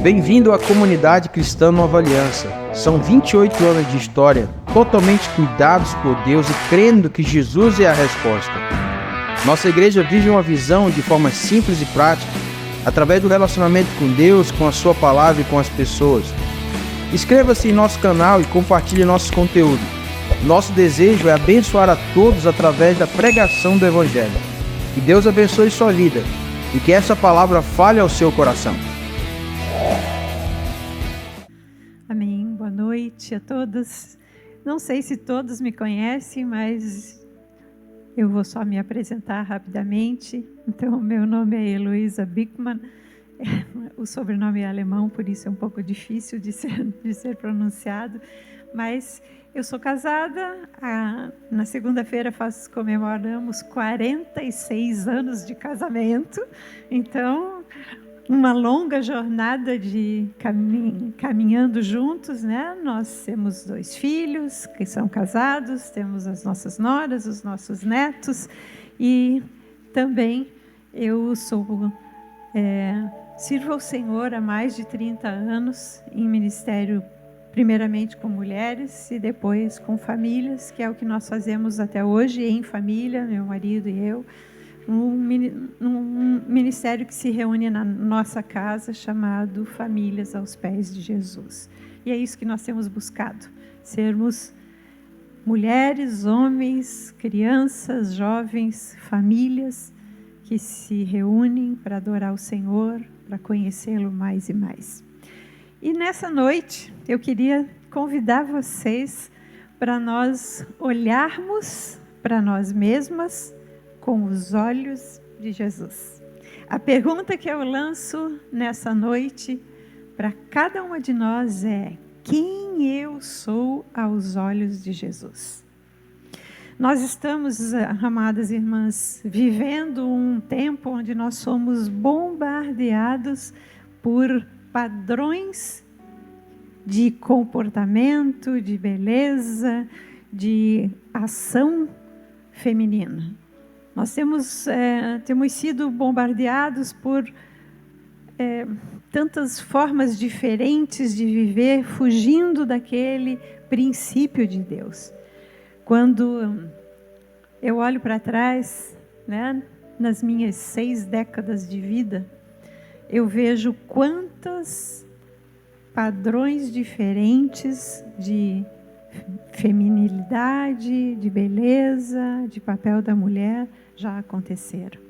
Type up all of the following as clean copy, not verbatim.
Bem-vindo à comunidade cristã Nova Aliança. São 28 anos de história, totalmente cuidados por Deus e crendo que Jesus é a resposta. Nossa igreja vive uma visão de forma simples e prática, através do relacionamento com Deus, com a sua palavra e com as pessoas. Inscreva-se em nosso canal e compartilhe nossos conteúdos. Nosso desejo é abençoar a todos através da pregação do Evangelho. Que Deus abençoe sua vida e que essa palavra fale ao seu coração. Amém. Boa noite a todos. Não sei se todos me conhecem, mas eu vou só me apresentar rapidamente. Então, meu nome é Heloísa Bickmann. O sobrenome é alemão, por isso é um pouco difícil de ser pronunciado. Mas eu sou casada. Na segunda-feira comemoramos 46 anos de casamento. Então, uma longa jornada de caminhando juntos, né? Nós temos 2 filhos que são casados, temos as nossas noras, os nossos netos, e também eu sirvo ao Senhor há mais de 30 anos em ministério, primeiramente com mulheres e depois com famílias, que é o que nós fazemos até hoje em família, meu marido e eu. Um ministério que se reúne na nossa casa, chamado Famílias aos Pés de Jesus. E é isso que nós temos buscado, sermos mulheres, homens, crianças, jovens, famílias que se reúnem para adorar o Senhor, para conhecê-lo mais e mais. E nessa noite, eu queria convidar vocês para nós olharmos para nós mesmas com os olhos de Jesus. A pergunta que eu lanço nessa noite para cada uma de nós é: quem eu sou aos olhos de Jesus? Nós estamos, amadas irmãs, vivendo um tempo onde nós somos bombardeados por padrões de comportamento, de beleza, de ação feminina. Nós temos sido bombardeados por tantas formas diferentes de viver, fugindo daquele princípio de Deus. Quando eu olho para trás, né, nas minhas 6 décadas de vida, eu vejo quantos padrões diferentes de feminilidade, de beleza, de papel da mulher já aconteceram.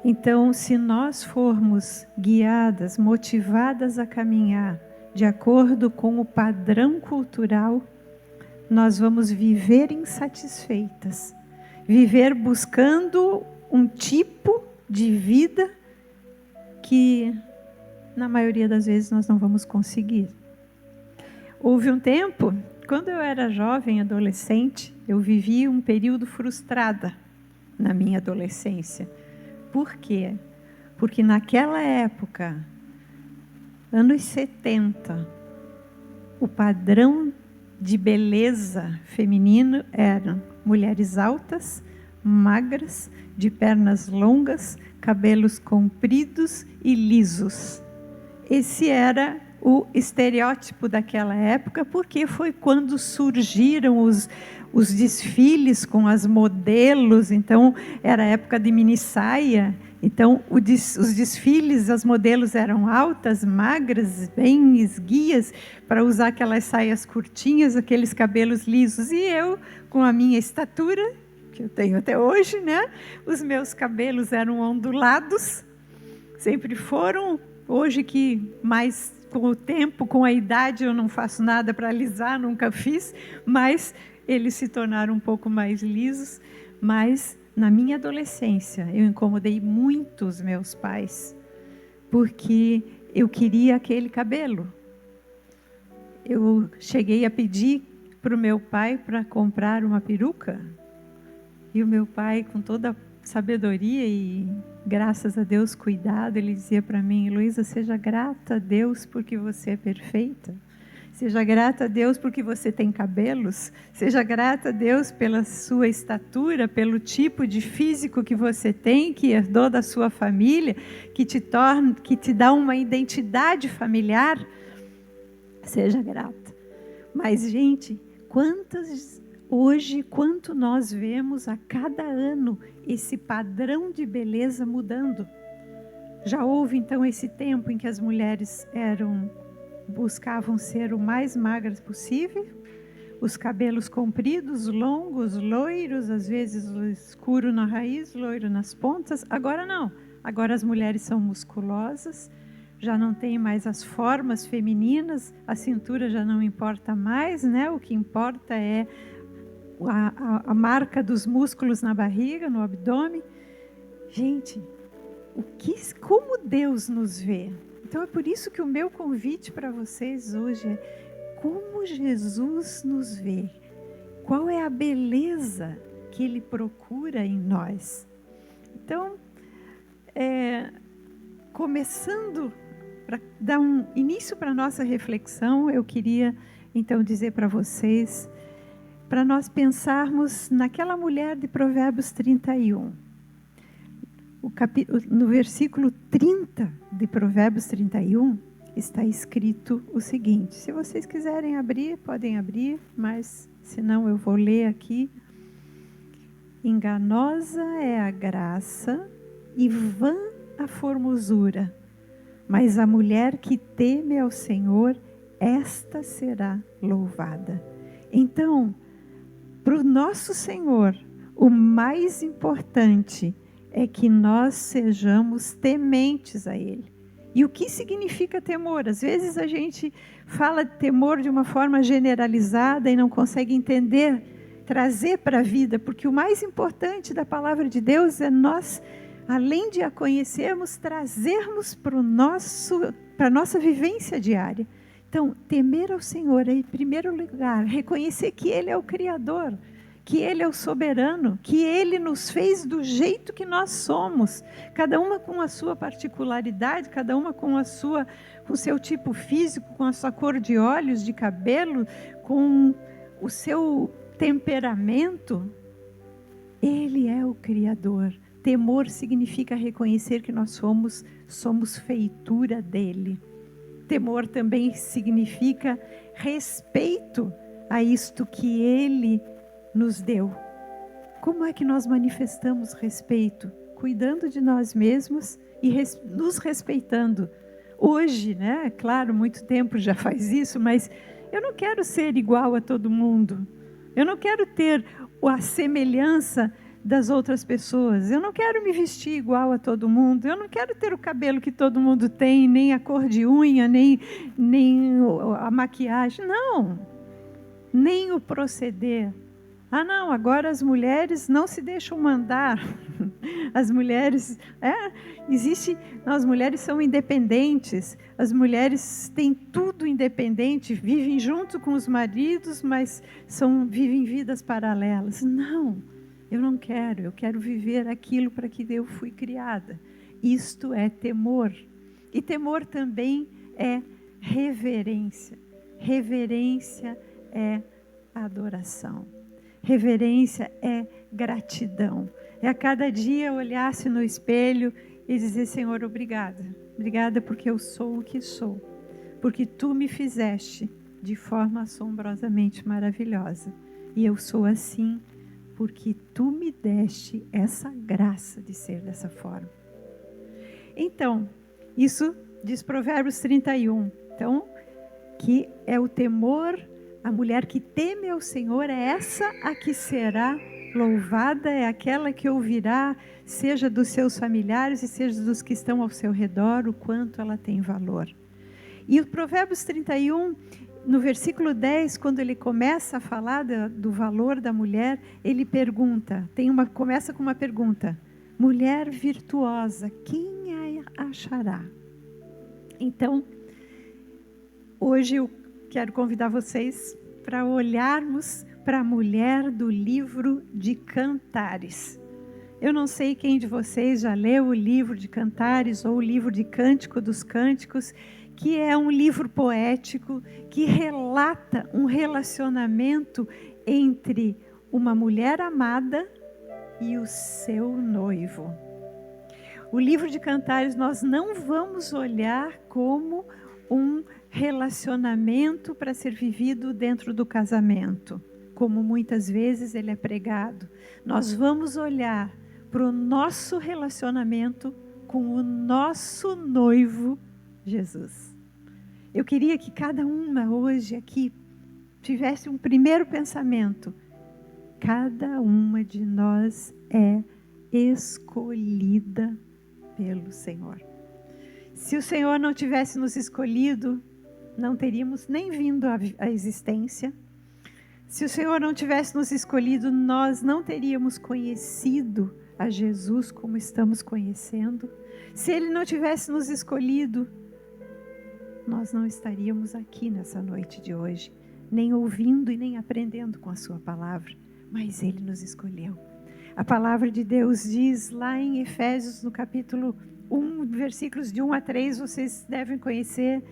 Então, se nós formos guiadas, motivadas a caminhar de acordo com o padrão cultural, nós vamos viver insatisfeitas, viver buscando um tipo de vida que, na maioria das vezes, nós não vamos conseguir. Houve um tempo, quando eu era jovem, adolescente, eu vivi um período frustrada na minha adolescência. Por quê? Porque naquela época, anos 70, o padrão de beleza feminino eram mulheres altas, magras, de pernas longas, cabelos compridos e lisos. Esse era o estereótipo daquela época, porque foi quando surgiram os desfiles com as modelos. Então, era a época de mini saia. Então, os desfiles, as modelos eram altas, magras, bem esguias, para usar aquelas saias curtinhas, aqueles cabelos lisos. E eu, com a minha estatura, que eu tenho até hoje, né? Os meus cabelos eram ondulados, sempre foram. Hoje que mais com o tempo, com a idade, eu não faço nada para alisar, nunca fiz, mas eles se tornaram um pouco mais lisos. Mas na minha adolescência, eu incomodei muito os meus pais, porque eu queria aquele cabelo. Eu cheguei a pedir para o meu pai para comprar uma peruca, e o meu pai, com toda a sabedoria e, graças a Deus, cuidado, ele dizia para mim: Heloísa, seja grata a Deus porque você é perfeita. Seja grata a Deus porque você tem cabelos. Seja grata a Deus pela sua estatura, pelo tipo de físico que você tem, que herdou da sua família, que te dá uma identidade familiar. Seja grata. Mas, gente, quanto nós vemos a cada ano esse padrão de beleza mudando. Já houve, então, esse tempo em que as mulheres buscavam ser o mais magras possível, os cabelos compridos, longos, loiros, às vezes escuro na raiz, loiro nas pontas. Agora não, agora as mulheres são musculosas, já não tem mais as formas femininas, a cintura já não importa mais, né? O que importa é a marca dos músculos na barriga, no abdômen. Gente, como Deus nos vê. Então é por isso que o meu convite para vocês hoje é como Jesus nos vê. Qual é a beleza que Ele procura em nós? Então, começando, para dar um início para a nossa reflexão, eu queria então dizer para vocês, para nós pensarmos naquela mulher de Provérbios 31. No versículo 30 de Provérbios 31, está escrito o seguinte. Se vocês quiserem abrir, podem abrir, mas se não eu vou ler aqui. Enganosa é a graça e vã a formosura, mas a mulher que teme ao Senhor, esta será louvada. Então, para o nosso Senhor, o mais importante é que nós sejamos tementes a Ele. E o que significa temor? Às vezes a gente fala de temor de uma forma generalizada e não consegue entender, trazer para a vida, porque o mais importante da palavra de Deus é nós, além de a conhecermos, trazermos para a nossa vivência diária. Então, temer ao Senhor é, em primeiro lugar, reconhecer que Ele é o Criador, que Ele é o soberano, que Ele nos fez do jeito que nós somos, cada uma com a sua particularidade, cada uma com o seu tipo físico, com a sua cor de olhos, de cabelo, com o seu temperamento. Ele é o Criador. Temor significa reconhecer que nós somos feitura dEle. Temor também significa respeito a isto que Ele nos deu. Como é que nós manifestamos respeito? Cuidando de nós mesmos e nos respeitando. Hoje, né? Claro, muito tempo já faz isso, mas eu não quero ser igual a todo mundo. Eu não quero ter a semelhança das outras pessoas. Eu não quero me vestir igual a todo mundo. Eu não quero ter o cabelo que todo mundo tem, nem a cor de unha, nem a maquiagem. Não. Nem o proceder. Ah, não, agora as mulheres não se deixam mandar. As mulheres, as mulheres são independentes. As mulheres têm tudo independente, vivem junto com os maridos, mas vivem vidas paralelas. Não, eu não quero. Eu quero viver aquilo para que eu fui criada. Isto é temor. E temor também é reverência. Reverência é adoração. Reverência é gratidão. É a cada dia olhar-se no espelho e dizer: Senhor, obrigada. Obrigada porque eu sou o que sou. Porque Tu me fizeste de forma assombrosamente maravilhosa. E eu sou assim porque Tu me deste essa graça de ser dessa forma. Então, isso diz Provérbios 31. Então, que é o temor. A mulher que teme ao Senhor é essa a que será louvada, é aquela que ouvirá, seja dos seus familiares e seja dos que estão ao seu redor, o quanto ela tem valor. E o Provérbios 31, no versículo 10, quando ele começa a falar do valor da mulher, ele pergunta, começa com uma pergunta: mulher virtuosa, quem a achará? Então, hoje eu quero convidar vocês para olharmos para a mulher do livro de Cantares. Eu não sei quem de vocês já leu o livro de Cantares ou o livro de Cântico dos Cânticos, que é um livro poético que relata um relacionamento entre uma mulher amada e o seu noivo. O livro de Cantares nós não vamos olhar como um relacionamento para ser vivido dentro do casamento, como muitas vezes ele é pregado. Nós vamos olhar para o nosso relacionamento com o nosso noivo Jesus. Eu queria que cada uma hoje aqui tivesse um primeiro pensamento. Cada uma de nós é escolhida pelo Senhor. Se o Senhor não tivesse nos escolhido, não teríamos nem vindo à existência. Se o Senhor não tivesse nos escolhido, nós não teríamos conhecido a Jesus como estamos conhecendo. Se Ele não tivesse nos escolhido, nós não estaríamos aqui nessa noite de hoje, nem ouvindo e nem aprendendo com a sua palavra, mas Ele nos escolheu. A palavra de Deus diz lá em Efésios, no capítulo 1, versículos de 1 a 3, vocês devem conhecer,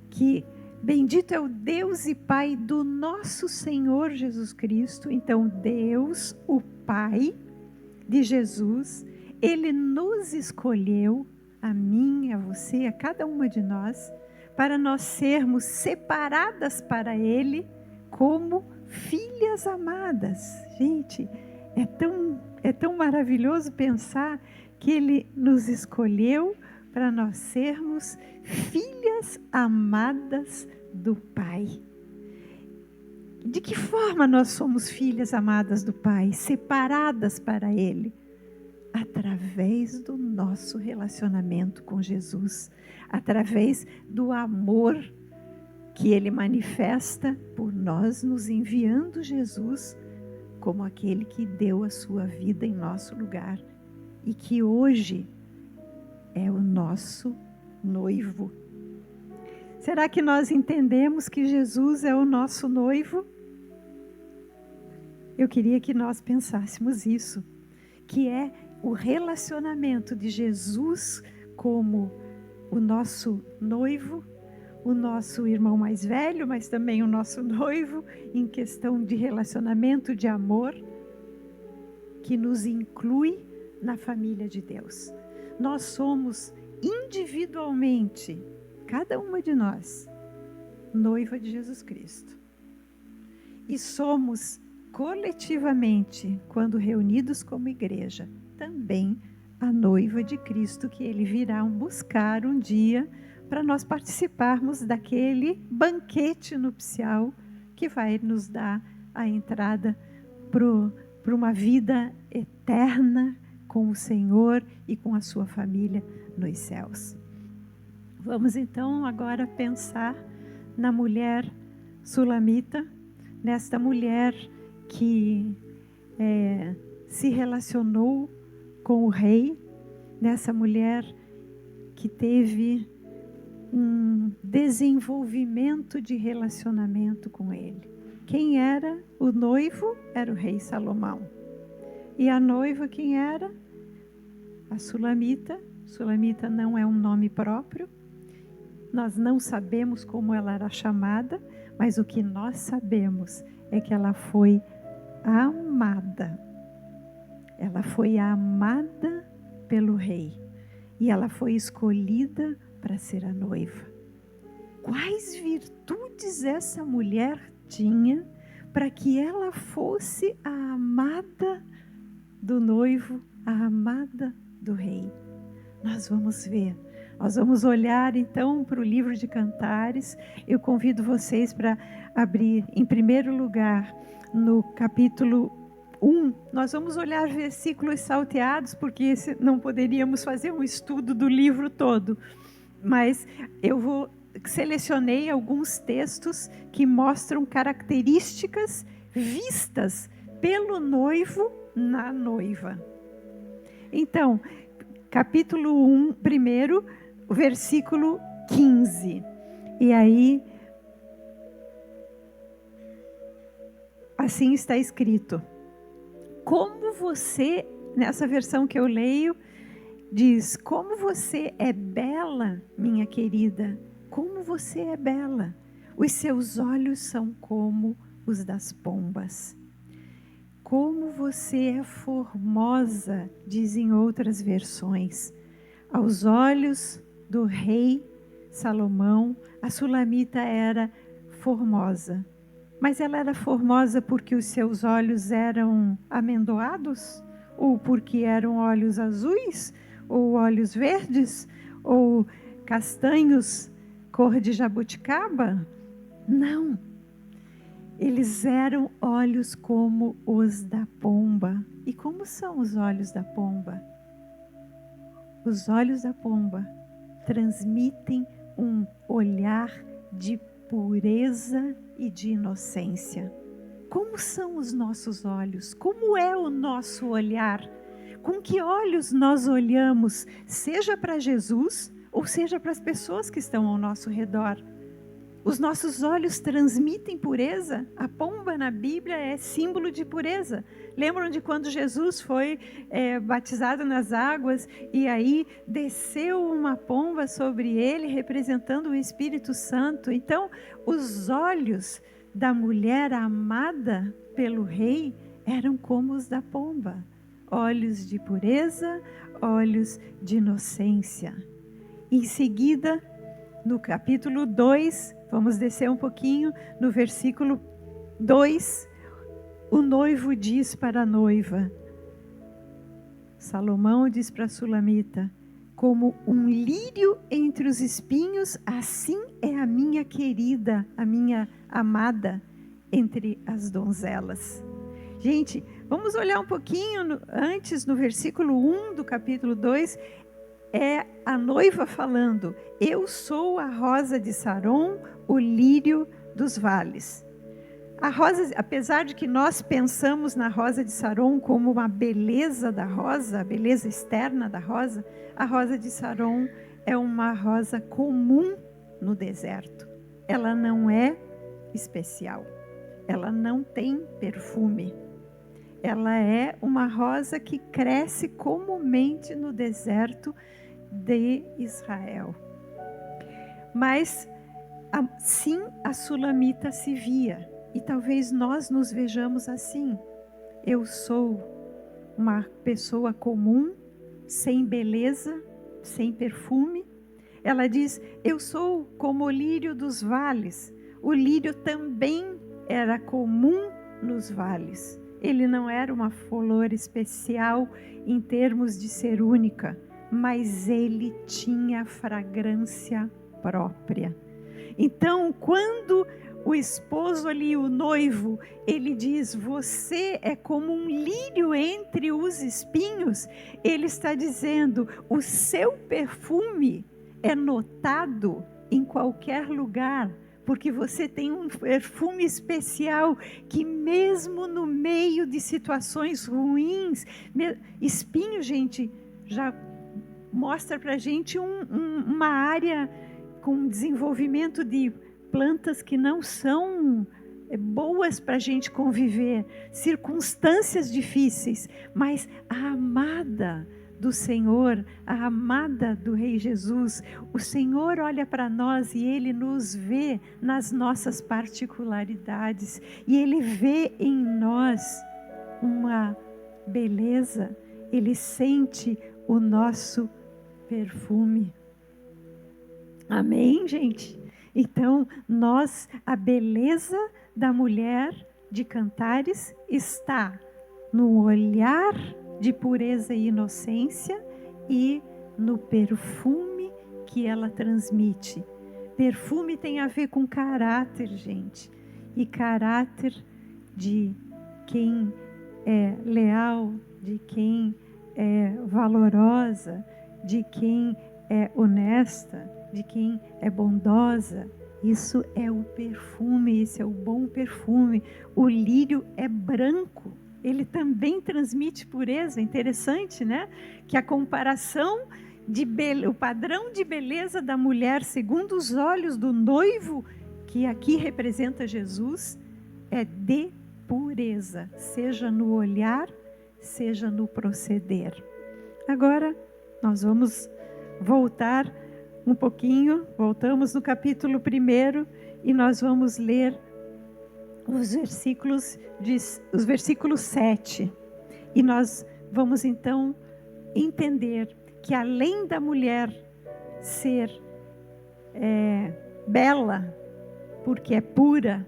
que bendito é o Deus e Pai do nosso Senhor Jesus Cristo. Então Deus, o Pai de Jesus, Ele nos escolheu, a mim, a você, a cada uma de nós, para nós sermos separadas para Ele como filhas amadas. Gente, é tão maravilhoso pensar que Ele nos escolheu para nós sermos filhas amadas do Pai. De que forma nós somos filhas amadas do Pai, separadas para Ele? Através do nosso relacionamento com Jesus, através do amor que Ele manifesta por nós, nos enviando Jesus como aquele que deu a sua vida em nosso lugar e que hoje é o nosso noivo. Será que nós entendemos que Jesus é o nosso noivo? Eu queria que nós pensássemos isso, que é o relacionamento de Jesus como o nosso noivo, o nosso irmão mais velho, mas também o nosso noivo, em questão de relacionamento, de amor, que nos inclui na família de Deus. Nós somos individualmente, cada uma de nós, noiva de Jesus Cristo. E somos coletivamente, quando reunidos como igreja, também a noiva de Cristo, que Ele virá buscar um dia para nós participarmos daquele banquete nupcial que vai nos dar a entrada para uma vida eterna com o Senhor e com a sua família nos céus. Vamos então agora pensar na mulher sulamita, nesta mulher que se relacionou com o rei, nessa mulher que teve um desenvolvimento de relacionamento com ele. Quem era o noivo? Era o rei Salomão. E a noiva quem era? A sulamita. Sulamita não é um nome próprio. Nós não sabemos como ela era chamada, mas o que nós sabemos é que ela foi amada. Ela foi amada pelo rei. E ela foi escolhida para ser a noiva. Quais virtudes essa mulher tinha para que ela fosse a amada do noivo, a amada do rei? Nós vamos ver. Nós vamos olhar então para o livro de Cantares. Eu convido vocês para abrir, em primeiro lugar, no capítulo 1. Nós vamos olhar versículos salteados, porque não poderíamos fazer um estudo do livro todo. Mas selecionei alguns textos que mostram características vistas pelo noivo na noiva. Então, capítulo 1, primeiro, versículo 15. E aí, assim está escrito: como você nessa versão que eu leio, diz: como você é bela, minha querida, como você é bela. Os seus olhos são como os das pombas. Como você é formosa, dizem outras versões. Aos olhos do rei Salomão, a Sulamita era formosa. Mas ela era formosa porque os seus olhos eram amendoados? Ou porque eram olhos azuis? Ou olhos verdes? Ou castanhos, cor de jabuticaba? Não. Eles eram olhos como os da pomba. E como são os olhos da pomba? Os olhos da pomba transmitem um olhar de pureza e de inocência. Como são os nossos olhos? Como é o nosso olhar? Com que olhos nós olhamos, seja para Jesus ou seja para as pessoas que estão ao nosso redor? Os nossos olhos transmitem pureza? A pomba na Bíblia é símbolo de pureza. Lembram de quando Jesus foi batizado nas águas e aí desceu uma pomba sobre ele, representando o Espírito Santo? Então, os olhos da mulher amada pelo rei eram como os da pomba. Olhos de pureza, olhos de inocência. Em seguida, no capítulo 2, vamos descer um pouquinho, no versículo 2, o noivo diz para a noiva, Salomão diz para a Sulamita: como um lírio entre os espinhos, assim é a minha querida, a minha amada entre as donzelas. Gente, vamos olhar um pouquinho antes, no versículo 1 do capítulo 2, é a noiva falando: eu sou a rosa de Saron, o lírio dos vales. A rosa, apesar de que nós pensamos na rosa de Saron como uma beleza da rosa, a beleza externa da rosa, a rosa de Saron é uma rosa comum no deserto. Ela não é especial. Ela não tem perfume. Ela é uma rosa que cresce comumente no deserto de Israel. Mas assim a Sulamita se via, e talvez nós nos vejamos assim. Eu sou uma pessoa comum, sem beleza, sem perfume. Ela diz: eu sou como o lírio dos vales. O lírio também era comum nos vales. Ele não era uma flor especial em termos de ser única, mas ele tinha fragrância própria. Então, quando o esposo ali, o noivo, ele diz: você é como um lírio entre os espinhos, ele está dizendo: o seu perfume é notado em qualquer lugar, porque você tem um perfume especial que mesmo no meio de situações ruins, espinho, gente, já mostra para a gente uma área com desenvolvimento de plantas que não são boas para a gente conviver, circunstâncias difíceis, mas a amada do Senhor, a amada do Rei Jesus, o Senhor olha para nós e Ele nos vê nas nossas particularidades, e Ele vê em nós uma beleza, Ele sente o nosso perfume. Amém, gente? Então, a beleza da mulher de Cantares está no olhar de pureza e inocência e no perfume que ela transmite. Perfume tem a ver com caráter, gente. E caráter de quem é leal, de quem é valorosa, de quem é honesta, de quem é bondosa. Isso é o perfume, esse é o bom perfume. O lírio é branco, ele também transmite pureza. Interessante, né? Que a comparação o padrão de beleza da mulher segundo os olhos do noivo, que aqui representa Jesus, é de pureza, seja no olhar, seja no proceder. Agora, nós vamos voltar um pouquinho, voltamos no capítulo 1 e nós vamos ler os versículos 7. E nós vamos então entender que além da mulher ser bela, porque é pura,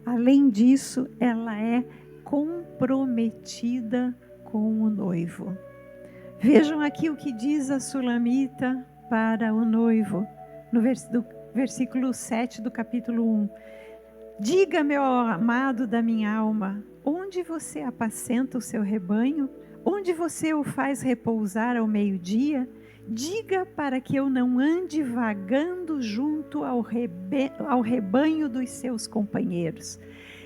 além disso, ela é comprometida com o noivo. Vejam aqui o que diz a Sulamita para o noivo, no versículo 7 do capítulo 1. Diga, meu amado da minha alma, onde você apacenta o seu rebanho? Onde você o faz repousar ao meio-dia? Diga para que eu não ande vagando junto ao rebanho dos seus companheiros.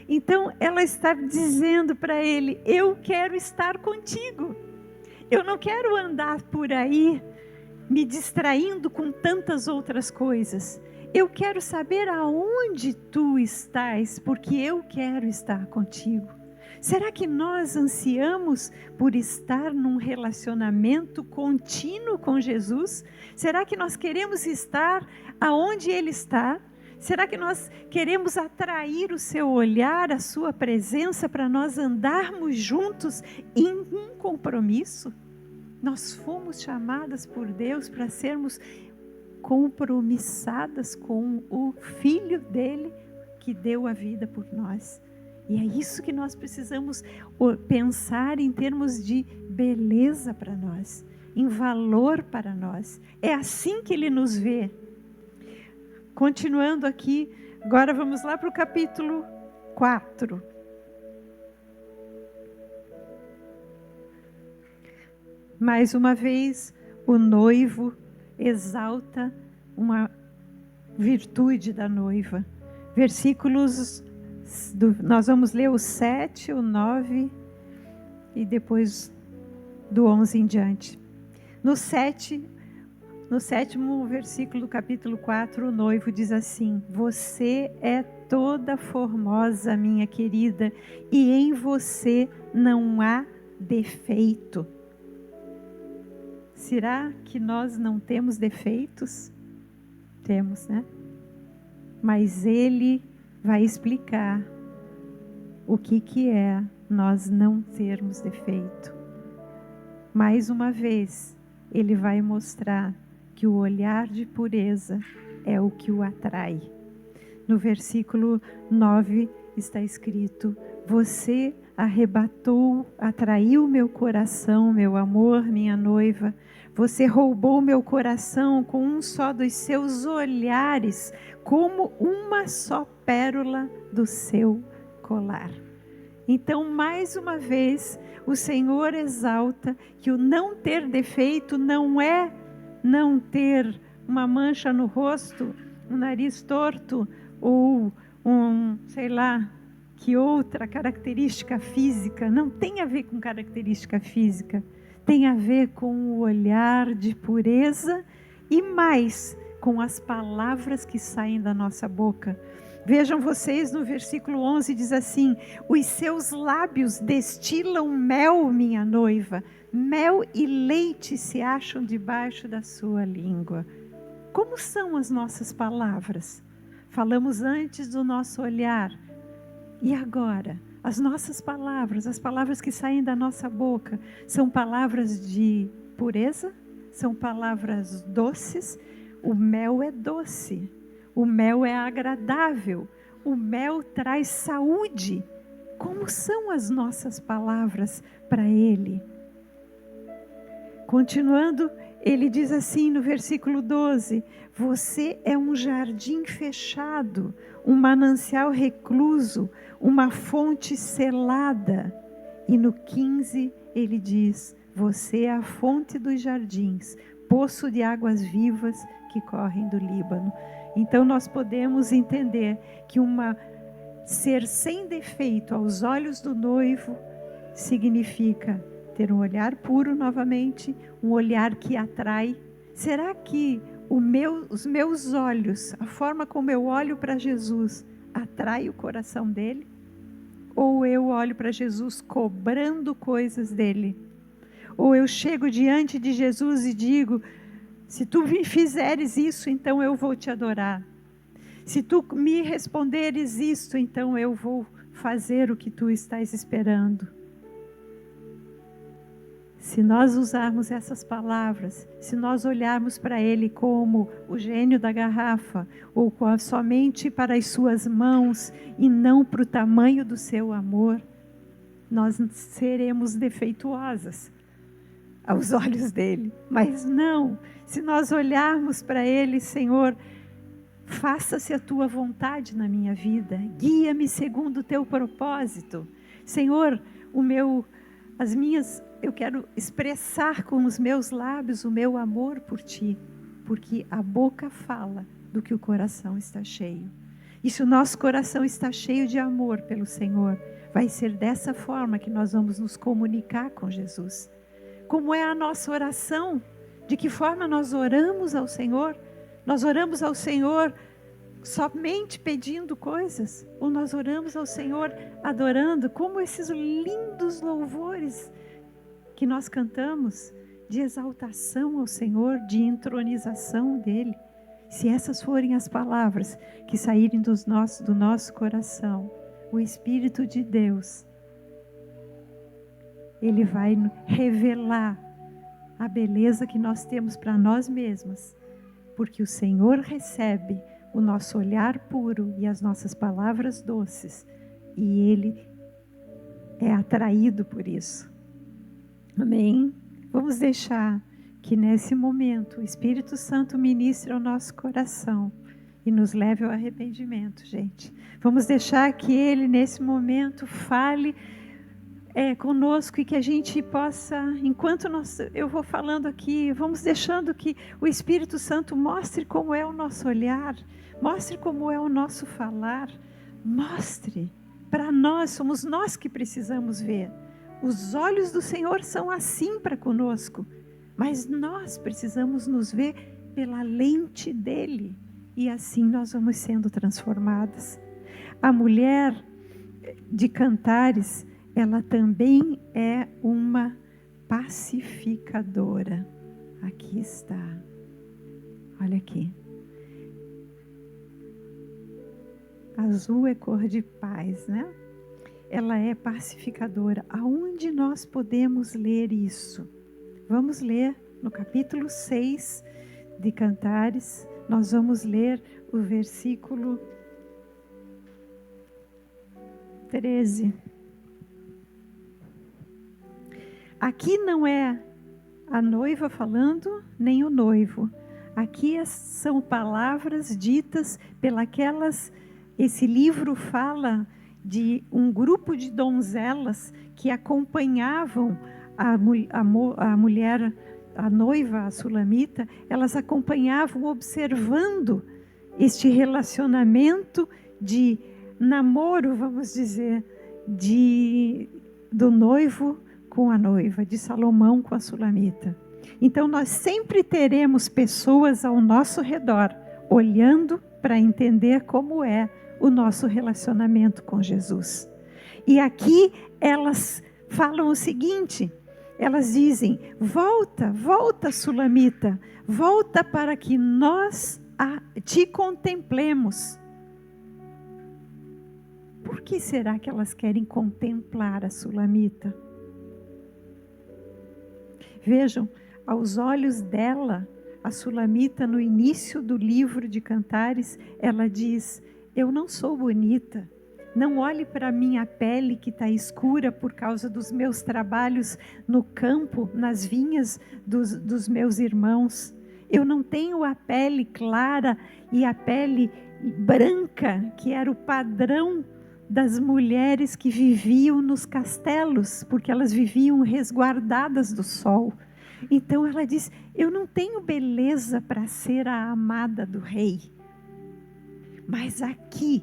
Então, ela está dizendo para ele, eu quero estar contigo. Eu não quero andar por aí me distraindo com tantas outras coisas. Eu quero saber aonde tu estás, porque eu quero estar contigo. Será que nós ansiamos por estar num relacionamento contínuo com Jesus? Será que nós queremos estar aonde Ele está? Será que nós queremos atrair o seu olhar, a sua presença, para nós andarmos juntos em um compromisso? Nós fomos chamadas por Deus para sermos compromissadas com o Filho dele que deu a vida por nós. E é isso que nós precisamos pensar em termos de beleza para nós, em valor para nós. É assim que ele nos vê. Continuando aqui, agora vamos lá para o capítulo 4. Mais uma vez, o noivo exalta uma virtude da noiva. Nós vamos ler o 7, o 9 e depois do 11 em diante. No sétimo versículo do capítulo 4, o noivo diz assim: você é toda formosa, minha querida, e em você não há defeito. Será que nós não temos defeitos? Temos, né? Mas ele vai explicar o que é nós não termos defeito. Mais uma vez, ele vai mostrar que o olhar de pureza é o que o atrai. No versículo 9 está escrito: você atraiu meu coração, meu amor, minha noiva. Você roubou meu coração com um só dos seus olhares, como uma só pérola do seu colar. Então, mais uma vez, o Senhor exalta que o não ter defeito não é não ter uma mancha no rosto, um nariz torto ou sei lá, que outra característica física. Não tem a ver com característica física, tem a ver com o olhar de pureza e mais com as palavras que saem da nossa boca. Vejam vocês, no versículo 11 diz assim: os seus lábios destilam mel, minha noiva, mel e leite se acham debaixo da sua língua. Como são as nossas palavras? Falamos antes do nosso olhar. E agora? As nossas palavras, as palavras que saem da nossa boca, são palavras de pureza? São palavras doces? O mel é doce, o mel é agradável, o mel traz saúde. Como são as nossas palavras para Ele? Continuando, ele diz assim no versículo 12: você é um jardim fechado, um manancial recluso, uma fonte selada. E no 15 ele diz: você é a fonte dos jardins, poço de águas vivas que correm do Líbano. Então nós podemos entender que ser sem defeito aos olhos do noivo significa ter um olhar puro novamente, um olhar que atrai. Será que os meus olhos, a forma como eu olho para Jesus, atrai o coração dele? Ou eu olho para Jesus cobrando coisas dele? Ou eu chego diante de Jesus e digo: se tu me fizeres isso, então eu vou te adorar. Se tu me responderes isto, então eu vou fazer o que tu estás esperando. Se nós usarmos essas palavras, se nós olharmos para Ele como o gênio da garrafa, ou somente para as suas mãos e não para o tamanho do seu amor, nós seremos defeituosas aos olhos dele. Mas não, se nós olharmos para Ele: Senhor, faça-se a tua vontade na minha vida, guia-me segundo o teu propósito. Senhor, eu quero expressar com os meus lábios o meu amor por ti, porque a boca fala do que o coração está cheio. E se o nosso coração está cheio de amor pelo Senhor, vai ser dessa forma que nós vamos nos comunicar com Jesus. Como é a nossa oração? De que forma nós oramos ao Senhor? Nós oramos ao Senhor somente pedindo coisas? Ou nós oramos ao Senhor adorando? Como esses lindos louvores que nós cantamos de exaltação ao Senhor, de entronização dEle. Se essas forem as palavras que saírem do nosso coração, o Espírito de Deus, Ele vai revelar a beleza que nós temos para nós mesmas, porque o Senhor recebe o nosso olhar puro e as nossas palavras doces, e Ele é atraído por isso. Amém? Vamos deixar que nesse momento o Espírito Santo ministre ao nosso coração e nos leve ao arrependimento, gente. Vamos deixar que Ele nesse momento fale conosco e que a gente possa, enquanto eu vou falando aqui, vamos deixando que o Espírito Santo mostre como é o nosso olhar, mostre como é o nosso falar, mostre para nós, somos nós que precisamos ver. Os olhos do Senhor são assim para conosco, mas nós precisamos nos ver pela lente dEle, e assim nós vamos sendo transformadas. A mulher de Cantares, ela também é uma pacificadora. Aqui está, olha aqui. Azul é cor de paz, né? Ela é pacificadora. Aonde nós podemos ler isso? Vamos ler no capítulo 6 de Cantares. Nós vamos ler o versículo 13. Aqui não é a noiva falando, nem o noivo. Aqui são palavras ditas esse livro fala de um grupo de donzelas que acompanhavam a mulher, a noiva, a sulamita. Elas acompanhavam observando este relacionamento de namoro, vamos dizer, do noivo com a noiva, de Salomão com a sulamita. Então nós sempre teremos pessoas ao nosso redor, olhando para entender como é o nosso relacionamento com Jesus. E aqui elas falam o seguinte, elas dizem: volta sulamita, volta para que nós te contemplemos. Por que será que elas querem contemplar a sulamita? Vejam, aos olhos dela, a sulamita, no início do livro de Cantares, ela diz: eu não sou bonita, não olhe para a minha pele que está escura por causa dos meus trabalhos no campo, nas vinhas dos meus irmãos. Eu não tenho a pele clara e a pele branca, que era o padrão das mulheres que viviam nos castelos, porque elas viviam resguardadas do sol. Então ela diz: eu não tenho beleza para ser a amada do rei. Mas aqui,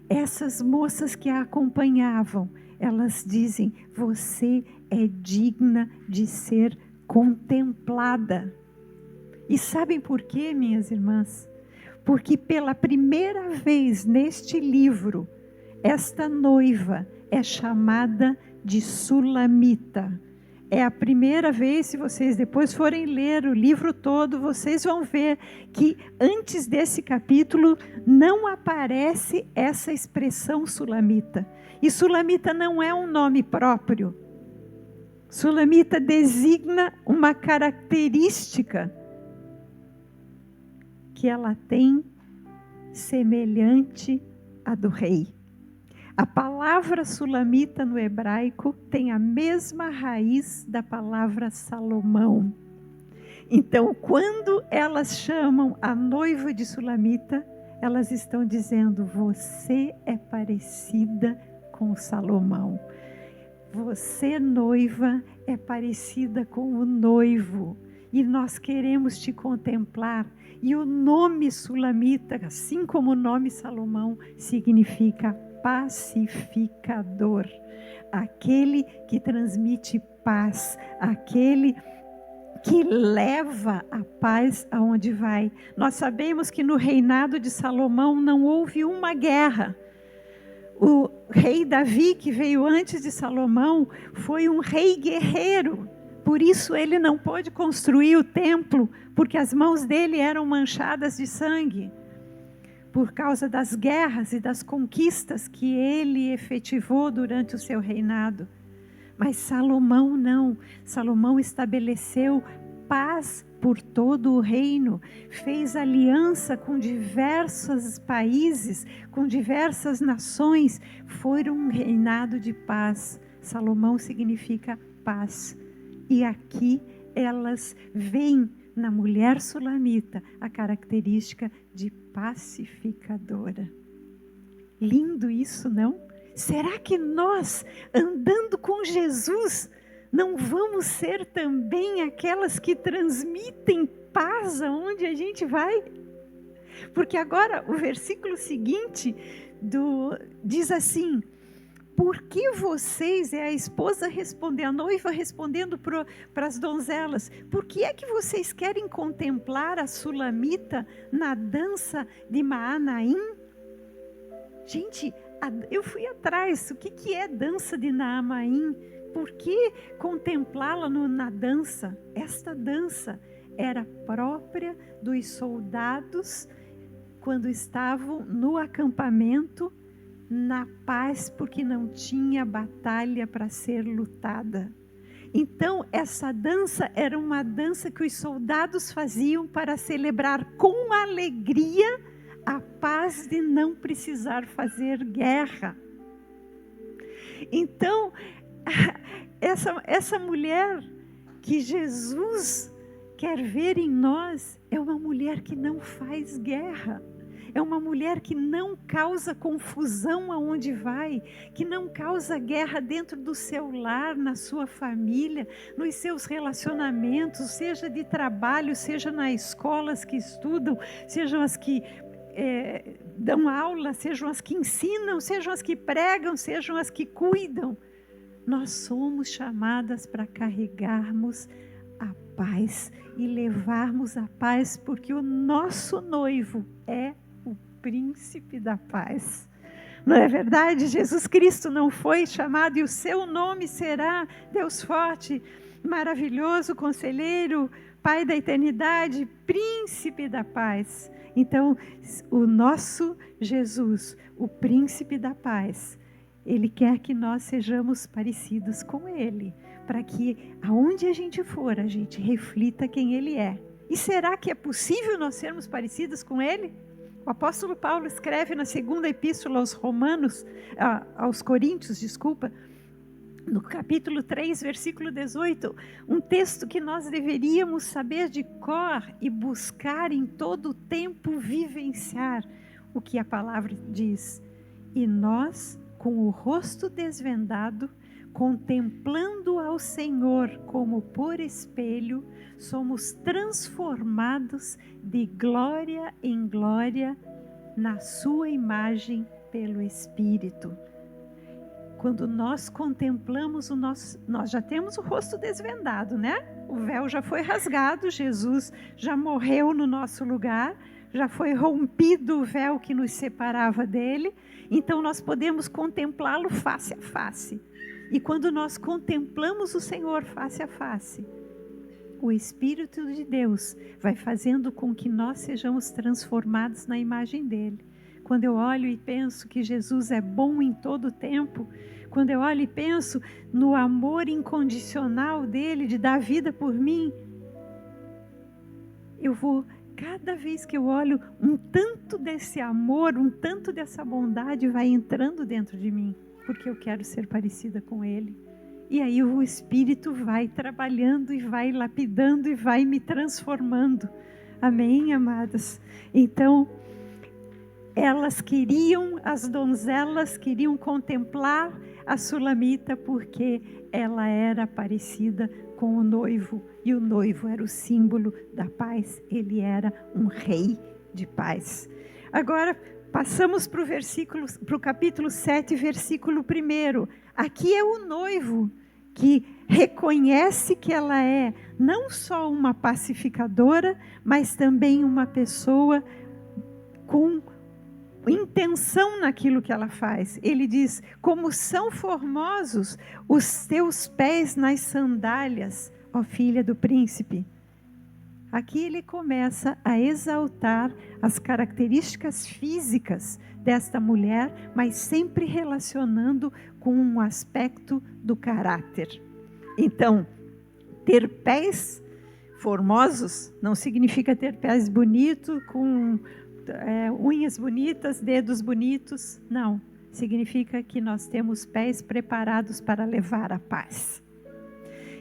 essas moças que a acompanhavam, elas dizem: você é digna de ser contemplada. E sabem por quê, minhas irmãs? Porque pela primeira vez neste livro, esta noiva é chamada de Sulamita. É a primeira vez, se vocês depois forem ler o livro todo, vocês vão ver que antes desse capítulo não aparece essa expressão Sulamita. E Sulamita não é um nome próprio. Sulamita designa uma característica que ela tem semelhante à do rei. A palavra sulamita no hebraico tem a mesma raiz da palavra Salomão. Então, quando elas chamam a noiva de Sulamita, elas estão dizendo: você é parecida com Salomão. Você, noiva, é parecida com o noivo. E nós queremos te contemplar. E o nome Sulamita, assim como o nome Salomão, significa pacificador. Aquele que transmite paz, aquele que leva a paz aonde vai. Nós sabemos que no reinado de Salomão não houve uma guerra. O rei Davi, que veio antes de Salomão, foi um rei guerreiro. Por isso ele não pôde construir o templo, porque as mãos dele eram manchadas de sangue, por causa das guerras e das conquistas que ele efetivou durante o seu reinado. Mas Salomão não. Salomão estabeleceu paz por todo o reino, fez aliança com diversos países, com diversas nações. Foi um reinado de paz. Salomão significa paz. E aqui elas veem na mulher sulamita a característica de pacificadora. Lindo isso, não? Será que nós, andando com Jesus, não vamos ser também aquelas que transmitem paz aonde a gente vai? Porque agora o versículo seguinte diz assim: por que vocês, é a esposa respondendo, a noiva respondendo para as donzelas, por que é que vocês querem contemplar a sulamita na dança de Maanaim? Gente, eu fui atrás, o que é dança de Maanaim? Por que contemplá-la na dança? Esta dança era própria dos soldados quando estavam no acampamento, na paz, porque não tinha batalha para ser lutada. Então, essa dança era uma dança que os soldados faziam para celebrar com alegria a paz de não precisar fazer guerra. Então, essa mulher que Jesus quer ver em nós é uma mulher que não faz guerra. É uma mulher que não causa confusão aonde vai, que não causa guerra dentro do seu lar, na sua família, nos seus relacionamentos, seja de trabalho, seja nas escolas que estudam, sejam as que dão aula, sejam as que ensinam, sejam as que pregam, sejam as que cuidam. Nós somos chamadas para carregarmos a paz e levarmos a paz, porque o nosso noivo é príncipe da paz. Não é verdade? Jesus Cristo não foi chamado, e o seu nome será Deus forte, maravilhoso, conselheiro, Pai da eternidade, príncipe da paz. Então, o nosso Jesus, o príncipe da paz, ele quer que nós sejamos parecidos com ele, para que aonde a gente for, a gente reflita quem ele é. E será que é possível nós sermos parecidos com ele? O apóstolo Paulo escreve na segunda epístola aos Coríntios, no capítulo 3, versículo 18, um texto que nós deveríamos saber de cor e buscar em todo o tempo vivenciar o que a palavra diz. E nós, com o rosto desvendado, contemplando ao Senhor como por espelho, somos transformados de glória em glória na sua imagem pelo Espírito. Quando nós contemplamos nós já temos o rosto desvendado, né? O véu já foi rasgado, Jesus já morreu no nosso lugar, já foi rompido o véu que nos separava dele, então nós podemos contemplá-lo face a face. E quando nós contemplamos o Senhor face a face, o Espírito de Deus vai fazendo com que nós sejamos transformados na imagem dele. Quando eu olho e penso que Jesus é bom em todo o tempo, quando eu olho e penso no amor incondicional dele, de dar vida por mim, eu vou, cada vez que eu olho, um tanto desse amor, um tanto dessa bondade vai entrando dentro de mim, porque eu quero ser parecida com ele. E aí o Espírito vai trabalhando e vai lapidando e vai me transformando. Amém, amadas? Então, as donzelas queriam contemplar a Sulamita porque ela era parecida com o noivo. E o noivo era o símbolo da paz. Ele era um rei de paz. Agora, passamos para o capítulo 7, versículo 1. Aqui é o noivo que reconhece que ela é não só uma pacificadora, mas também uma pessoa com intenção naquilo que ela faz. Ele diz: como são formosos os teus pés nas sandálias, ó filha do príncipe. Aqui ele começa a exaltar as características físicas desta mulher, mas sempre relacionando com um aspecto do caráter. Então, ter pés formosos não significa ter pés bonitos, com unhas bonitas, dedos bonitos. Não, significa que nós temos pés preparados para levar a paz.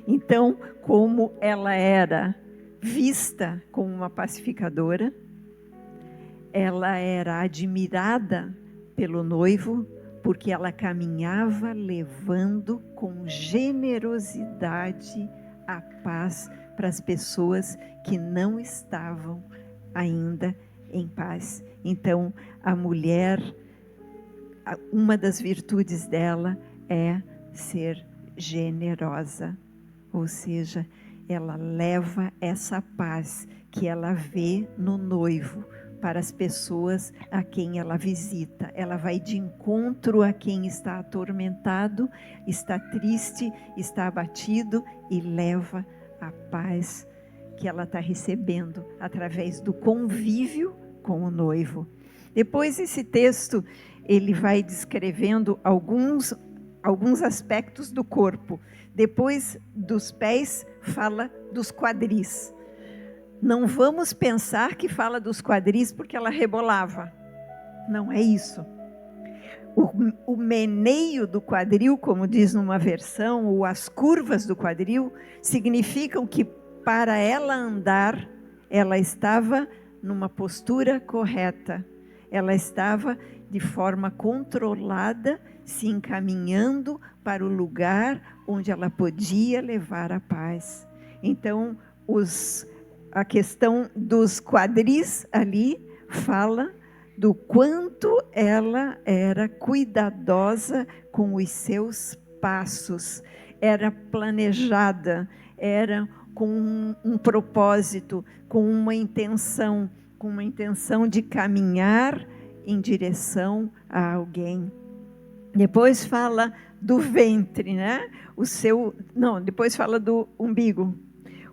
Então, como ela era vista como uma pacificadora, ela era admirada pelo noivo, porque ela caminhava levando com generosidade a paz para as pessoas que não estavam ainda em paz. Então, a mulher, uma das virtudes dela é ser generosa, ou seja, ela leva essa paz que ela vê no noivo para as pessoas a quem ela visita. Ela vai de encontro a quem está atormentado, está triste, está abatido e leva a paz que ela está recebendo através do convívio com o noivo. Depois esse texto, ele vai descrevendo alguns aspectos do corpo. Depois dos pés, fala dos quadris. Não vamos pensar que fala dos quadris porque ela rebolava. Não é isso. O meneio do quadril, como diz numa versão, ou as curvas do quadril, significam que para ela andar, ela estava numa postura correta. Ela estava de forma controlada, se encaminhando para o lugar onde ela podia levar a paz. Então, a questão dos quadris ali fala do quanto ela era cuidadosa com os seus passos, era planejada, era com um propósito, com uma intenção de caminhar em direção a alguém. Depois fala do ventre, né? Depois fala do umbigo.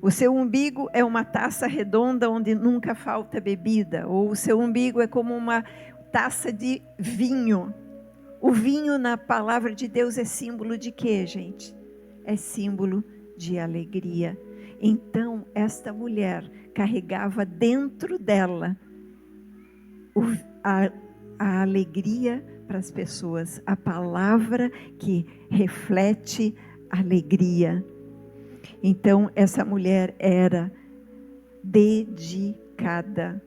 O seu umbigo é uma taça redonda onde nunca falta bebida, ou o seu umbigo é como uma taça de vinho. O vinho na palavra de Deus é símbolo de quê, gente? É símbolo de alegria. Então, esta mulher carregava dentro dela a alegria para as pessoas, a palavra que reflete alegria. Então, essa mulher era dedicada,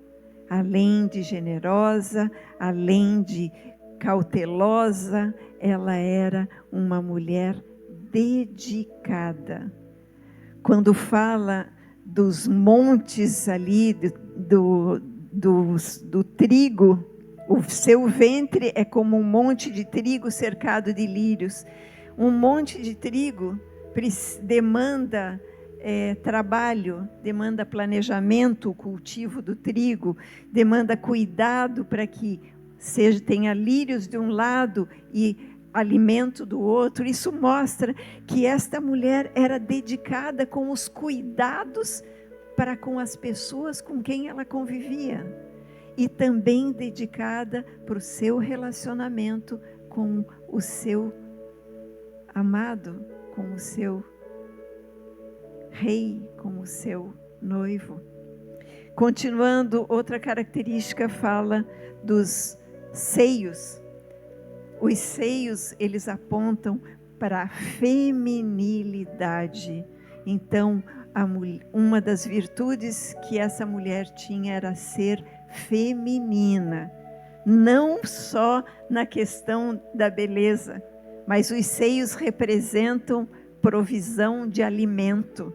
além de generosa, além de cautelosa, ela era uma mulher dedicada. Quando fala dos montes ali, do trigo, o seu ventre é como um monte de trigo cercado de lírios. Um monte de trigo demanda trabalho, demanda planejamento, o cultivo do trigo, demanda cuidado para que tenha lírios de um lado e alimento do outro. Isso mostra que esta mulher era dedicada com os cuidados para com as pessoas com quem ela convivia, e também dedicada para o seu relacionamento com o seu amado, com o seu rei, com o seu noivo. Continuando, outra característica fala dos seios. Os seios, eles apontam para a feminilidade. Então, uma das virtudes que essa mulher tinha era ser feminina, não só na questão da beleza, mas os seios representam provisão de alimento,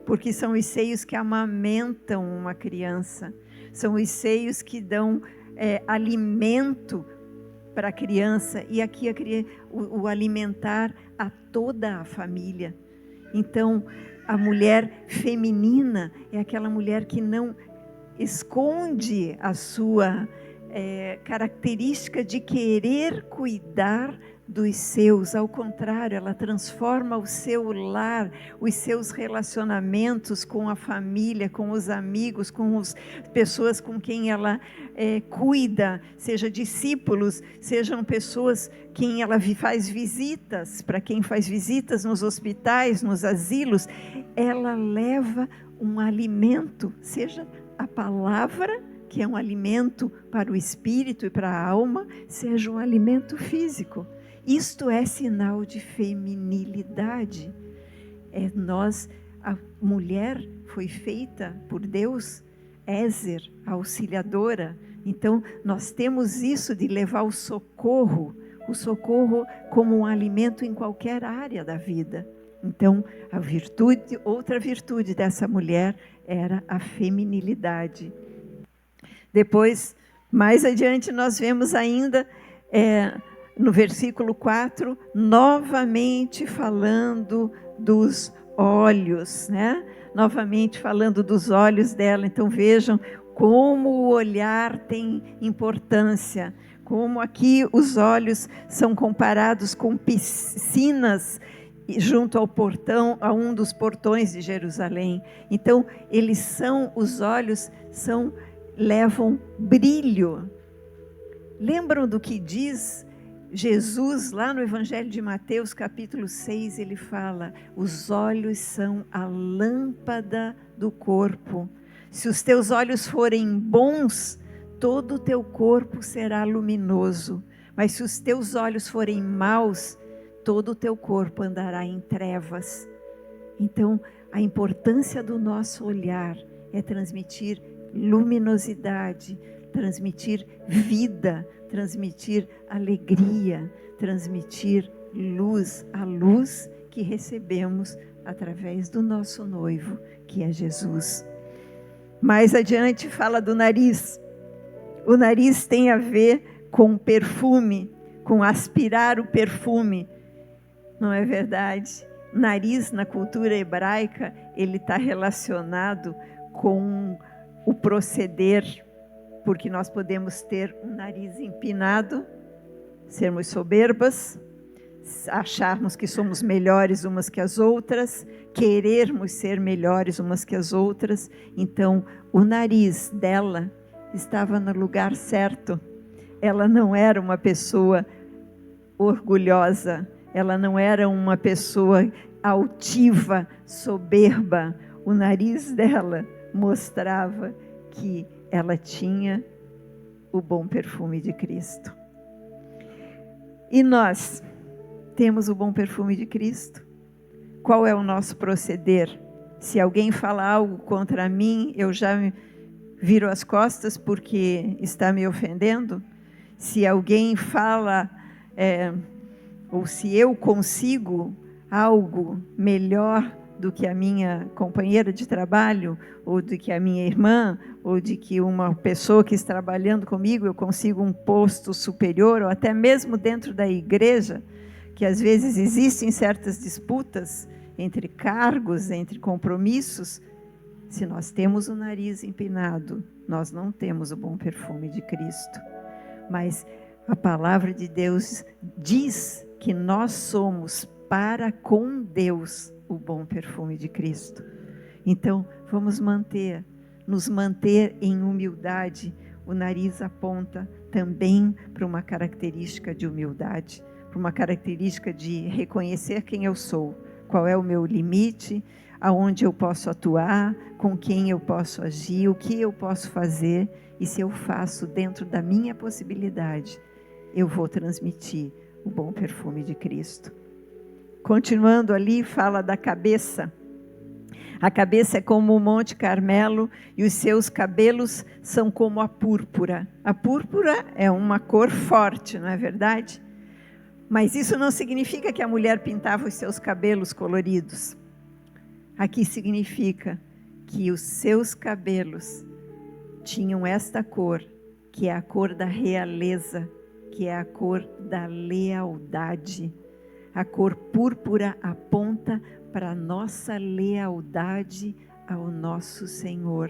porque são os seios que amamentam uma criança, são os seios que dão alimento para a criança, e aqui o alimentar a toda a família. Então, a mulher feminina é aquela mulher que não esconde a sua característica de querer cuidar dos seus. Ao contrário, ela transforma o seu lar, os seus relacionamentos com a família, com os amigos, com as pessoas com quem ela cuida, seja discípulos, sejam pessoas quem ela faz visitas, para quem faz visitas nos hospitais, nos asilos, ela leva um alimento, seja a palavra, que é um alimento para o espírito e para a alma, seja um alimento físico. Isto é sinal de feminilidade. A mulher foi feita por Deus, Ézer, a auxiliadora. Então, nós temos isso de levar o socorro como um alimento em qualquer área da vida. Então, outra virtude dessa mulher era a feminilidade. Depois, mais adiante, nós vemos ainda no versículo 4, novamente falando dos olhos, né? Novamente falando dos olhos dela. Então vejam como o olhar tem importância, como aqui os olhos são comparados com piscinas junto ao portão, a um dos portões de Jerusalém. Então os olhos levam brilho. Lembram do que diz Jesus lá no Evangelho de Mateus, capítulo 6, ele fala: os olhos são a lâmpada do corpo. Se os teus olhos forem bons, todo o teu corpo será luminoso. Mas se os teus olhos forem maus, todo o teu corpo andará em trevas. Então, a importância do nosso olhar é transmitir luminosidade, transmitir vida, transmitir alegria, transmitir luz, a luz que recebemos através do nosso noivo, que é Jesus. Mais adiante fala do nariz. O nariz tem a ver com perfume, com aspirar o perfume. Não é verdade? O nariz, na cultura hebraica, ele está relacionado com o proceder, porque nós podemos ter um nariz empinado, sermos soberbas, acharmos que somos melhores umas que as outras, querermos ser melhores umas que as outras. Então, o nariz dela estava no lugar certo. Ela não era uma pessoa orgulhosa, ela não era uma pessoa altiva, soberba. O nariz dela mostrava que ela tinha o bom perfume de Cristo. E nós temos o bom perfume de Cristo? Qual é o nosso proceder? Se alguém fala algo contra mim, eu já viro as costas porque está me ofendendo? Se alguém fala, ou se eu consigo algo melhor do que a minha companheira de trabalho, ou do que a minha irmã, ou de que uma pessoa que está trabalhando comigo, eu consigo um posto superior, ou até mesmo dentro da igreja, que às vezes existem certas disputas entre cargos, entre compromissos, se nós temos o nariz empinado, nós não temos o bom perfume de Cristo. Mas a palavra de Deus diz que nós somos para com Deus o bom perfume de Cristo. Então, vamos nos manter em humildade. O nariz aponta também para uma característica de humildade, para uma característica de reconhecer quem eu sou, qual é o meu limite, aonde eu posso atuar, com quem eu posso agir, o que eu posso fazer, e se eu faço dentro da minha possibilidade, eu vou transmitir o bom perfume de Cristo. Continuando ali, fala da cabeça. A cabeça é como o Monte Carmelo e os seus cabelos são como a púrpura. A púrpura é uma cor forte, não é verdade? Mas isso não significa que a mulher pintava os seus cabelos coloridos. Aqui significa que os seus cabelos tinham esta cor, que é a cor da realeza, que é a cor da lealdade. A cor púrpura aponta para a nossa lealdade ao nosso Senhor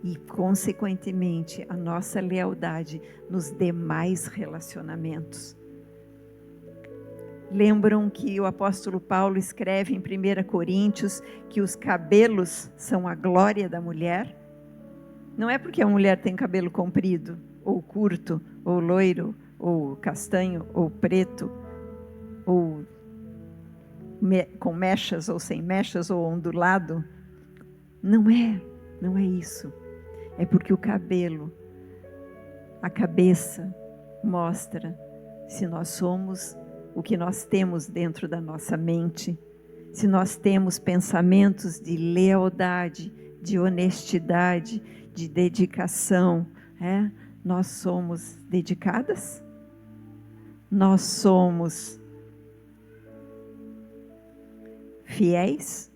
e, consequentemente, a nossa lealdade nos demais relacionamentos. Lembram que o apóstolo Paulo escreve em 1 Coríntios que os cabelos são a glória da mulher? Não é porque a mulher tem cabelo comprido, ou curto, ou loiro, ou castanho, ou preto, ou com mechas ou sem mechas, ou ondulado. Não é isso. É porque o cabelo, a cabeça, mostra se nós somos o que nós temos dentro da nossa mente, se nós temos pensamentos de lealdade, de honestidade, de dedicação. Nós somos dedicadas? Nós somos fiéis?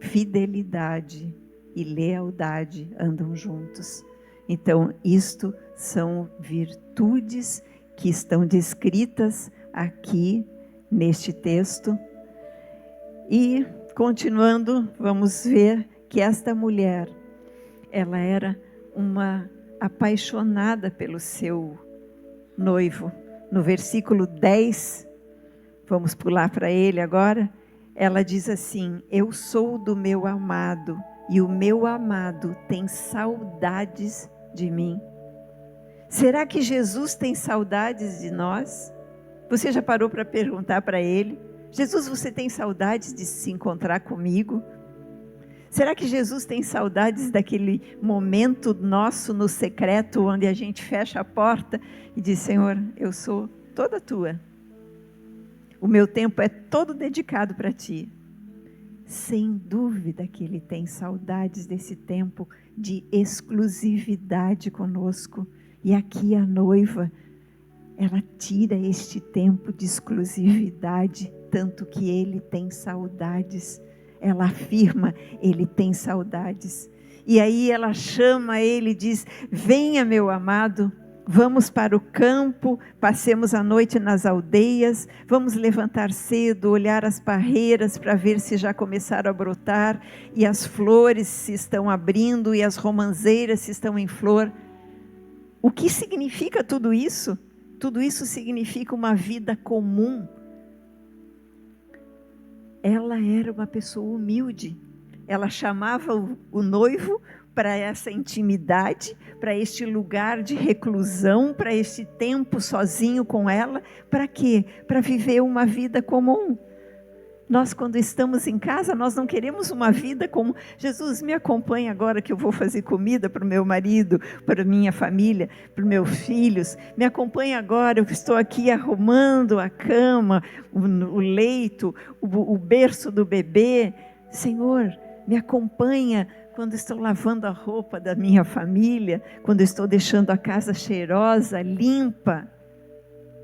Fidelidade e lealdade andam juntos. Então, isto são virtudes que estão descritas aqui neste texto. E, continuando, vamos ver que esta mulher, ela era uma apaixonada pelo seu noivo. No versículo 10, vamos pular para ele agora, ela diz assim: eu sou do meu amado, e o meu amado tem saudades de mim. Será que Jesus tem saudades de nós? Você já parou para perguntar para ele: Jesus, você tem saudades de se encontrar comigo? Será que Jesus tem saudades daquele momento nosso no secreto, onde a gente fecha a porta e diz: Senhor, eu sou toda tua. O meu tempo é todo dedicado para ti. Sem dúvida que Ele tem saudades desse tempo de exclusividade conosco. E aqui a noiva, ela tira este tempo de exclusividade, tanto que Ele tem saudades. Ela afirma: Ele tem saudades. E aí ela chama ele e diz: venha, meu amado, vamos para o campo, passemos a noite nas aldeias, vamos levantar cedo, olhar as parreiras para ver se já começaram a brotar, e as flores se estão abrindo, e as romãzeiras se estão em flor. O que significa tudo isso? Tudo isso significa uma vida comum. Ela era uma pessoa humilde. Ela chamava o noivo para essa intimidade, para este lugar de reclusão, para este tempo sozinho com ela. Para quê? Para viver uma vida comum. Nós, quando estamos em casa, nós não queremos uma vida como: Jesus, me acompanha agora que eu vou fazer comida para o meu marido, para a minha família, para os meus filhos. Me acompanha agora, eu estou aqui arrumando a cama, o leito, o berço do bebê. Senhor, me acompanha quando estou lavando a roupa da minha família, quando estou deixando a casa cheirosa, limpa.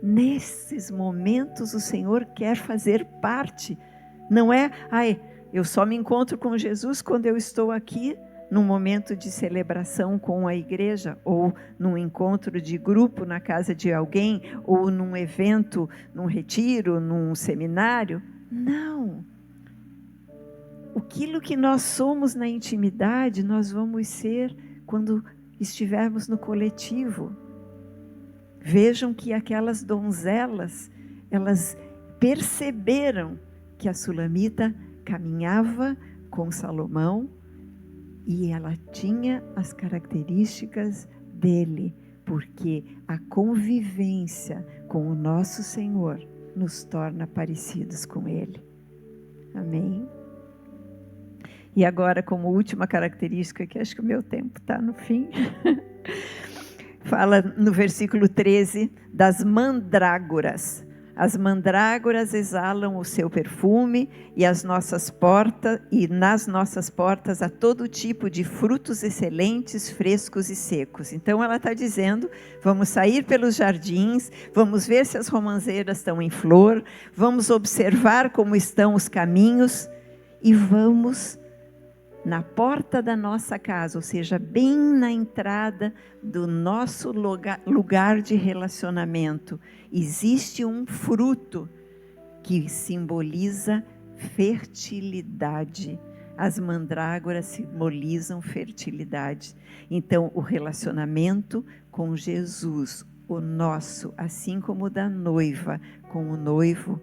Nesses momentos o Senhor quer fazer parte. Não é: eu só me encontro com Jesus quando eu estou aqui num momento de celebração com a igreja, ou num encontro de grupo na casa de alguém, ou num evento, num retiro, num seminário. Não. Aquilo que nós somos na intimidade, nós vamos ser quando estivermos no coletivo. Vejam que aquelas donzelas, elas perceberam que a Sulamita caminhava com Salomão e ela tinha as características dele, porque a convivência com o nosso Senhor nos torna parecidos com Ele. Amém? E agora, como última característica, que acho que o meu tempo está no fim, fala no versículo 13 das mandrágoras. As mandrágoras exalam o seu perfume e nas nossas portas há todo tipo de frutos excelentes, frescos e secos. Então ela está dizendo, vamos sair pelos jardins, vamos ver se as romãzeiras estão em flor, vamos observar como estão os caminhos e vamos na porta da nossa casa, ou seja, bem na entrada do nosso lugar de relacionamento, existe um fruto que simboliza fertilidade. As mandrágoras simbolizam fertilidade. Então, o relacionamento com Jesus, o nosso, assim como o da noiva com o noivo,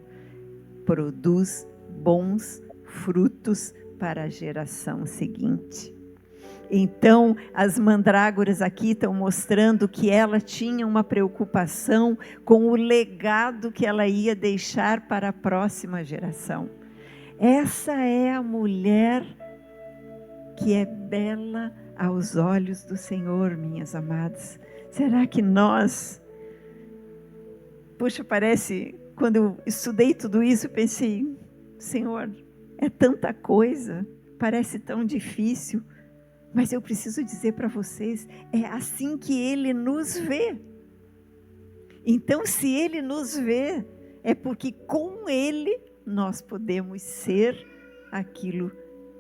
produz bons frutos para a geração seguinte. Então, as mandrágoras aqui estão mostrando que ela tinha uma preocupação com o legado que ela ia deixar para a próxima geração. Essa é a mulher que é bela aos olhos do Senhor, minhas amadas. Será que nós... Puxa, parece... Quando eu estudei tudo isso, eu pensei, Senhor... É tanta coisa, parece tão difícil, mas eu preciso dizer para vocês, é assim que Ele nos vê. Então, se Ele nos vê, é porque com Ele nós podemos ser aquilo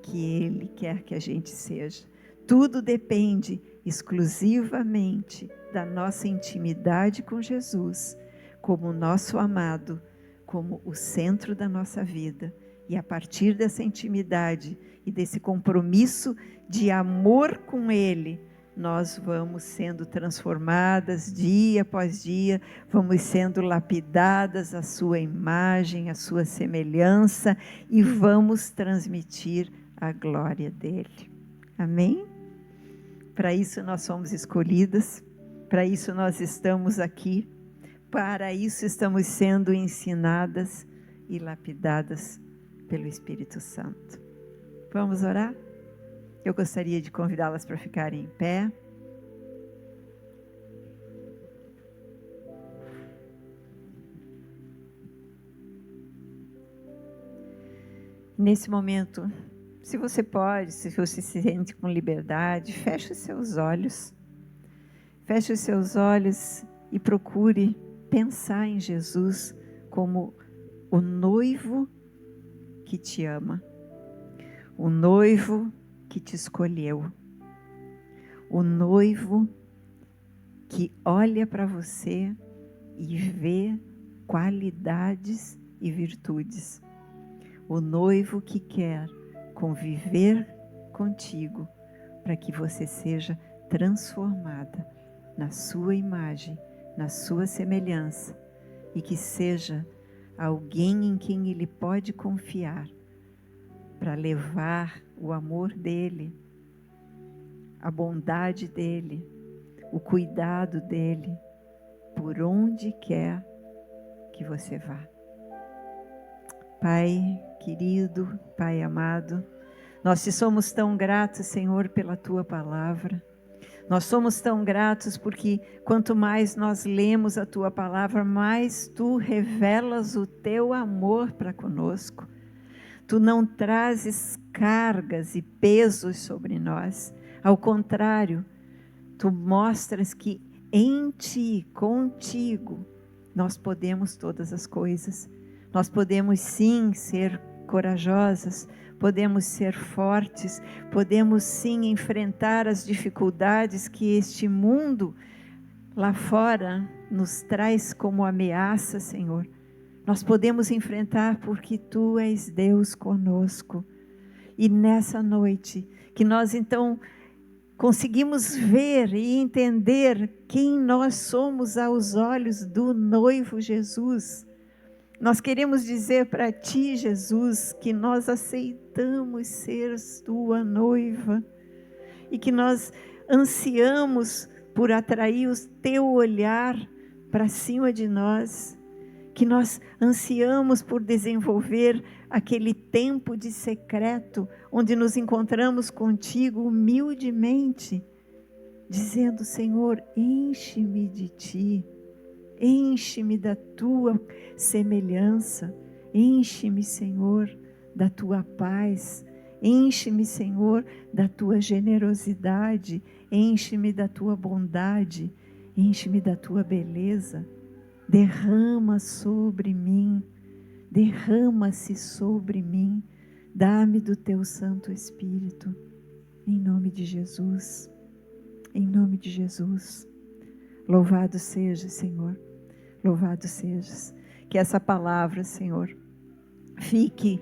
que Ele quer que a gente seja. Tudo depende exclusivamente da nossa intimidade com Jesus, como nosso amado, como o centro da nossa vida. E a partir dessa intimidade e desse compromisso de amor com Ele, nós vamos sendo transformadas dia após dia, vamos sendo lapidadas à sua imagem, à sua semelhança e vamos transmitir a glória dEle. Amém? Para isso nós somos escolhidas, para isso nós estamos aqui, para isso estamos sendo ensinadas e lapidadas pelo Espírito Santo. Vamos orar? Eu gostaria de convidá-las para ficarem em pé. Nesse momento, se você pode, se você se sente com liberdade, feche os seus olhos. Feche os seus olhos e procure pensar em Jesus como o noivo que te ama, o noivo que te escolheu, o noivo que olha para você e vê qualidades e virtudes, o noivo que quer conviver contigo para que você seja transformada na sua imagem, na sua semelhança e que seja alguém em quem Ele pode confiar para levar o amor dEle, a bondade dEle, o cuidado dEle, por onde quer que você vá. Pai querido, Pai amado, nós te somos tão gratos, Senhor, pela Tua palavra. Nós somos tão gratos porque quanto mais nós lemos a Tua palavra, mais Tu revelas o Teu amor para conosco. Tu não trazes cargas e pesos sobre nós. Ao contrário, Tu mostras que em Ti, contigo, nós podemos todas as coisas. Nós podemos sim ser corajosas, podemos ser fortes, podemos sim enfrentar as dificuldades que este mundo lá fora nos traz como ameaça, Senhor. Nós podemos enfrentar porque Tu és Deus conosco. E nessa noite, que nós então conseguimos ver e entender quem nós somos aos olhos do noivo Jesus. Nós queremos dizer para Ti, Jesus, que nós aceitamos ser Tua noiva e que nós ansiamos por atrair o Teu olhar para cima de nós, que nós ansiamos por desenvolver aquele tempo de secreto, onde nos encontramos contigo humildemente, dizendo: Senhor, enche-me de Ti, enche-me da Tua semelhança, enche-me, Senhor, da Tua paz, enche-me, Senhor, da Tua generosidade, enche-me da Tua bondade, enche-me da Tua beleza. Derrama sobre mim, derrama-se sobre mim, dá-me do Teu Santo Espírito, em nome de Jesus, em nome de Jesus. Louvado seja, Senhor, louvado sejas. Que essa palavra, Senhor, fique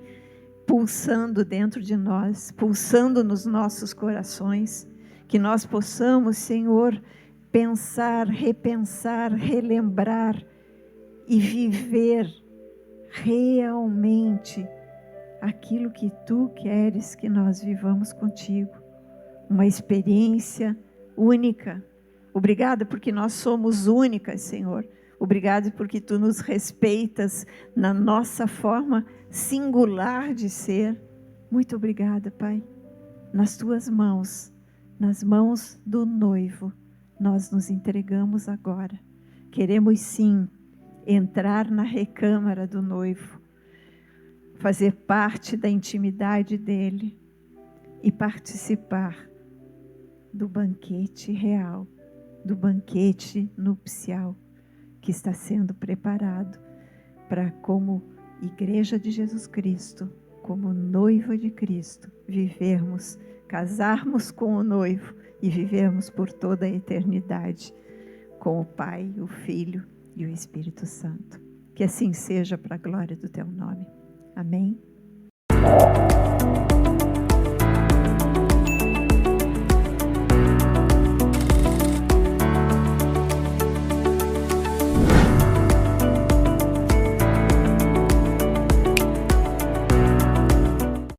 pulsando dentro de nós, pulsando nos nossos corações, que nós possamos, Senhor, pensar, repensar, relembrar e viver realmente aquilo que Tu queres que nós vivamos contigo. Uma experiência única. Obrigada porque nós somos únicas, Senhor. Obrigada porque Tu nos respeitas na nossa forma singular de ser. Muito obrigada, Pai. Nas Tuas mãos, nas mãos do noivo, nós nos entregamos agora. Queremos sim entrar na recâmara do noivo, fazer parte da intimidade dele e participar do banquete real, do banquete nupcial que está sendo preparado para, como Igreja de Jesus Cristo, como noiva de Cristo, vivermos, casarmos com o noivo e vivermos por toda a eternidade com o Pai, o Filho e o Espírito Santo. Que assim seja para a glória do Teu nome. Amém.